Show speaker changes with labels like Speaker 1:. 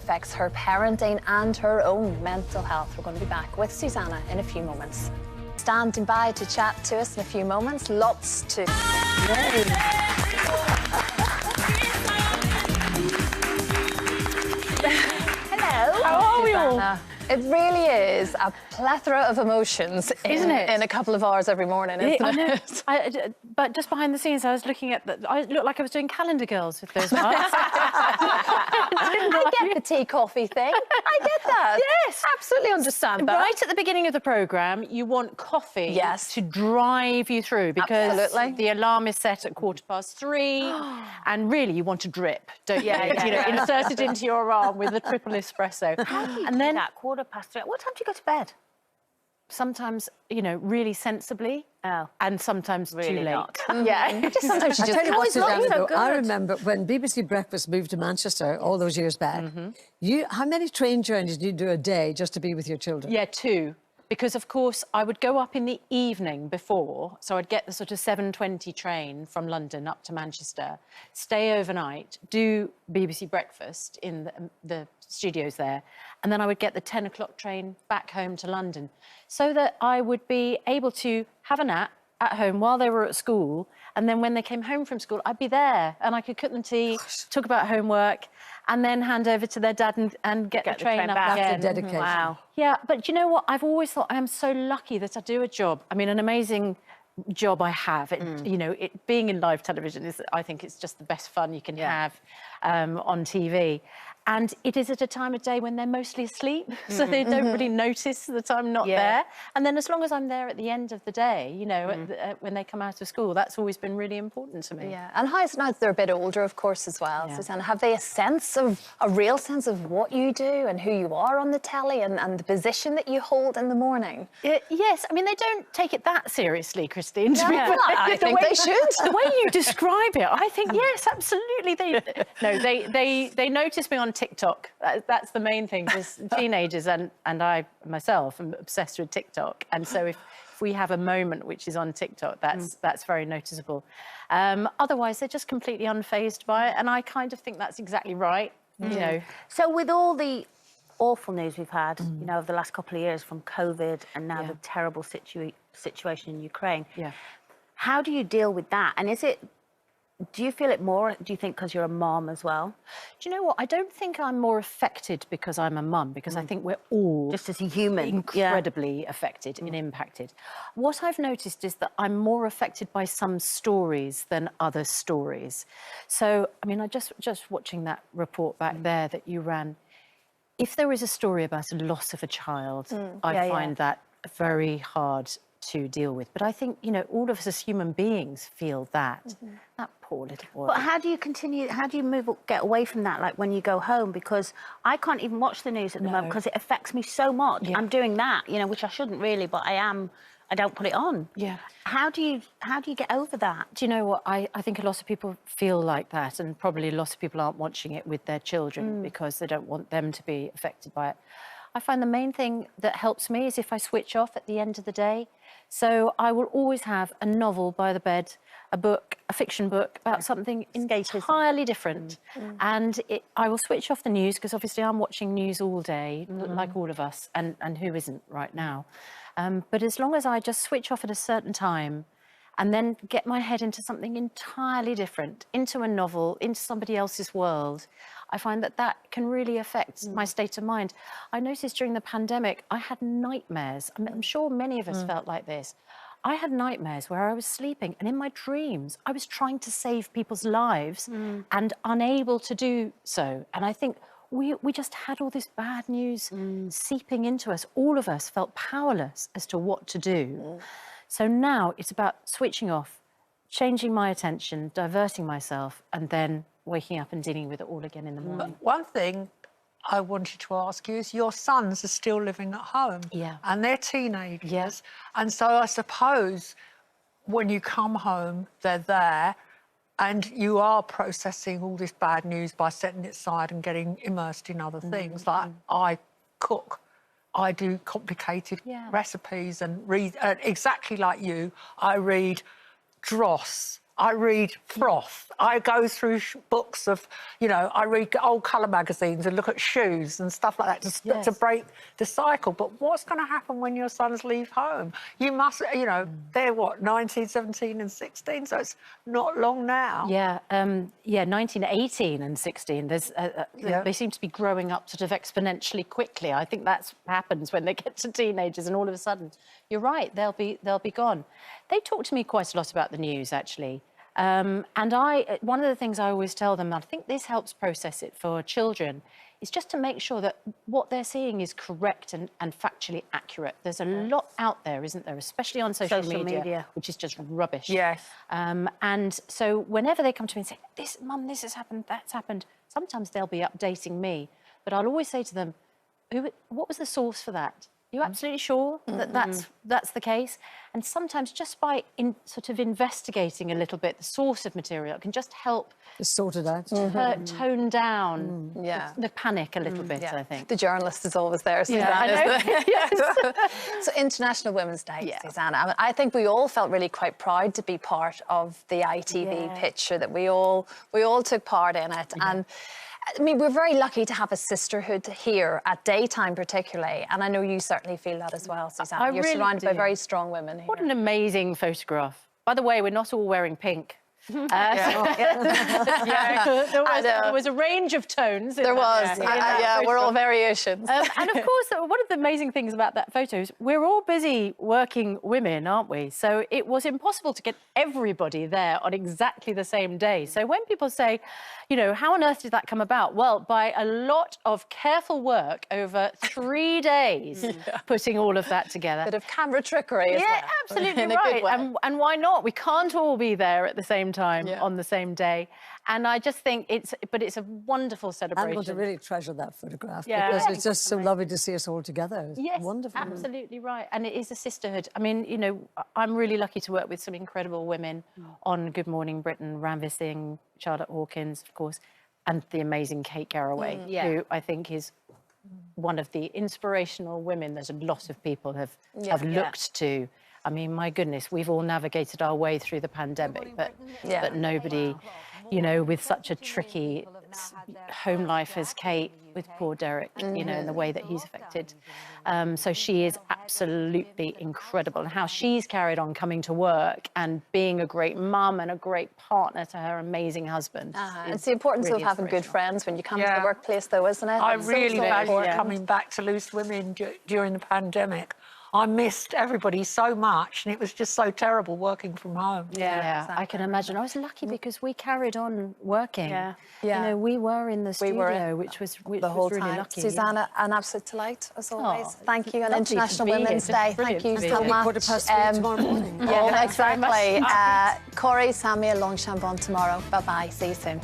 Speaker 1: affects her parenting and her own mental health. We're going to be back with Susanna in a few moments. Standing by to chat to us in a few moments. Lots to... Yay. Hello.
Speaker 2: How are we all?
Speaker 1: It really is a plethora of emotions,
Speaker 2: isn't it?
Speaker 1: In a couple of hours every morning, isn't it?
Speaker 2: But just behind the scenes, I was looking at I looked like I was doing Calendar Girls with those marks.
Speaker 1: I get the tea coffee thing. I get that.
Speaker 2: Yes,
Speaker 1: absolutely understand that.
Speaker 2: Right at the beginning of the programme, you want coffee to drive you through because the alarm is set at 3:15, and really you want to drip, don't you? Insert it into your arm with a triple espresso.
Speaker 3: How do you do that? 3:15. What time do you go to bed?
Speaker 2: Sometimes, really sensibly.
Speaker 3: Oh.
Speaker 2: And sometimes
Speaker 3: really
Speaker 2: too late.
Speaker 3: Not.
Speaker 1: Yeah. Just sometimes you just...
Speaker 4: I tell you what, Susanna,
Speaker 3: so
Speaker 4: I remember when BBC Breakfast moved to Manchester all those years back, how many train journeys did you do a day just to be with your children?
Speaker 2: Yeah, 2. Because, of course, I would go up in the evening before, so I'd get the sort of 7:20 train from London up to Manchester, stay overnight, do BBC Breakfast in the studios there, and then I would get the 10 o'clock train back home to London, so that I would be able to have a nap at home while they were at school, and then when they came home from school, I'd be there, and I could cook them tea, talk about homework, and then hand over to their dad and get the train up
Speaker 3: back.
Speaker 2: again.
Speaker 4: That's the dedication.
Speaker 3: Wow.
Speaker 2: Yeah, but you know what? I've always thought I am so lucky that I do a job. I mean, an amazing job I have. Being in live television is, I think, it's just the best fun you can have on TV. And it is at a time of day when they're mostly asleep, so they don't really notice that I'm not there. And then as long as I'm there at the end of the day, when they come out of school, that's always been really important to me.
Speaker 1: Yeah, and now that they're a bit older, of course, as well, Susanna, have they a real sense of what you do and who you are on the telly and the position that you hold in the morning?
Speaker 2: Yes, I mean, they don't take it that seriously, Christine.
Speaker 1: No, I think they should.
Speaker 2: The way you describe it, I think, yes, absolutely. They notice me on TikTok. That's the main thing, because teenagers and I myself am obsessed with TikTok, and so if we have a moment which is on TikTok, that's very noticeable. Otherwise, they're just completely unfazed by it, and I kind of think that's exactly right.
Speaker 3: So with all the awful news we've had, over the last couple of years from COVID and now the terrible situation in Ukraine, how do you deal with that? And do you feel it more, do you think, because you're a mom as well?
Speaker 2: Do you know what? I don't think I'm more affected because I'm a mum, because I think we're all...
Speaker 3: Just as a human.
Speaker 2: Incredibly affected and impacted. What I've noticed is that I'm more affected by some stories than other stories. So, I mean, I just watching that report back there that you ran, if there is a story about a loss of a child, I find that very hard to deal with. But I think, all of us as human beings feel that. That poor little boy.
Speaker 3: But how do you get away from that, like when you go home? Because I can't even watch the news at the moment because it affects me so much. I'm doing that, which I shouldn't really, but I don't put it on.
Speaker 2: Yeah.
Speaker 3: How do you get over that?
Speaker 2: Do you know what? I think a lot of people feel like that, and probably a lot of people aren't watching it with their children because they don't want them to be affected by it. I find the main thing that helps me is if I switch off at the end of the day. So I will always have a novel by the bed, a fiction book about something entirely different. And I will switch off the news, because obviously I'm watching news all day, like all of us, and who isn't right now. But as long as I just switch off at a certain time and then get my head into something entirely different, into a novel, into somebody else's world, I find that can really affect my state of mind. I noticed during the pandemic, I had nightmares. I'm sure many of us felt like this. I had nightmares where I was sleeping, and in my dreams, I was trying to save people's lives and unable to do so. And I think we just had all this bad news seeping into us. All of us felt powerless as to what to do. So now it's about switching off, changing my attention, diverting myself, and then waking up and dealing with it all again in the morning.
Speaker 5: But one thing I wanted to ask you is, your sons are still living at home.
Speaker 2: Yeah.
Speaker 5: And they're teenagers.
Speaker 2: Yes.
Speaker 5: And so I suppose when you come home, they're there, and you are processing all this bad news by setting it aside and getting immersed in other things. Like, I cook. I do complicated recipes and read, exactly like you, I read dross I read froth. I go through books of, you know, I read old colour magazines and look at shoes and stuff like that to break the cycle. But what's going to happen when your sons leave home? You must, you know, they're what, 19, 17 and 16, so it's not long now.
Speaker 2: Yeah, 19, 18 and 16, they seem to be growing up sort of exponentially quickly. I think that's what happens when they get to teenagers and all of a sudden, you're right, they'll be gone. They talk to me quite a lot about the news, actually. And one of the things I always tell them, and I think this helps process it for children, is just to make sure that what they're seeing is correct and factually accurate. There's a lot out there, isn't there, especially on social media, which is just rubbish.
Speaker 5: Yes.
Speaker 2: And so whenever they come to me and say, Mum, this has happened, that's happened, sometimes they'll be updating me. But I'll always say to them, what was the source for that? Are you absolutely sure that that's the case? And sometimes just by sort of investigating a little bit the source of material, it can just help
Speaker 4: sort it out,
Speaker 2: tone down the panic a little bit. I think
Speaker 1: the journalist is always there, Susanna. So International Women's Day, Susanna. I think we all felt really quite proud to be part of the ITV picture, that we all took part in it, and. I mean, we're very lucky to have a sisterhood here at daytime particularly, and I know you certainly feel that as well, Susanna. You're really surrounded by very strong women here.
Speaker 2: What an amazing photograph. By the way, we're not all wearing pink. There was a range of tones.
Speaker 1: There was. We're all variations.
Speaker 2: And of course, one of the amazing things about that photo is we're all busy working women, aren't we? So it was impossible to get everybody there on exactly the same day. So when people say, you know, how on earth did that come about? Well, by a lot of careful work over 3 days, putting all of that together.
Speaker 1: Bit of camera trickery, isn't it?
Speaker 2: Absolutely right. And why not? We can't all be there at the same time on the same day. And I just think it's a wonderful celebration.
Speaker 4: I'm going to really treasure that photograph because it's just so lovely to see us all together. It's wonderful.
Speaker 2: Absolutely right. And it is a sisterhood. I mean, you know, I'm really lucky to work with some incredible women on Good Morning Britain, Ranvir Singh, Charlotte Hawkins, of course, and the amazing Kate Garraway, who I think is one of the inspirational women that a lot of people have looked to. I mean, my goodness, we've all navigated our way through the pandemic, but nobody, you know, with such a tricky home life as Kate, with poor Derek, you know, in the way that he's affected. So she is absolutely incredible. And how she's carried on coming to work and being a great mum and a great partner to her amazing husband.
Speaker 1: It's the importance of having good friends when you come to the workplace, though, isn't it?
Speaker 5: I really value coming back to Loose Women during the pandemic. I missed everybody so much, and it was just so terrible working from home.
Speaker 2: Exactly. I can imagine. I was lucky because we carried on working. You know, we were in the studio, which was really lucky.
Speaker 1: Susanna, an absolute delight, as always. Thank you on International Women's Day. Thank you so much.
Speaker 4: 3:15 tomorrow morning.
Speaker 1: Exactly. Corey, Sammy, Longchambon tomorrow. Bye-bye. See you soon.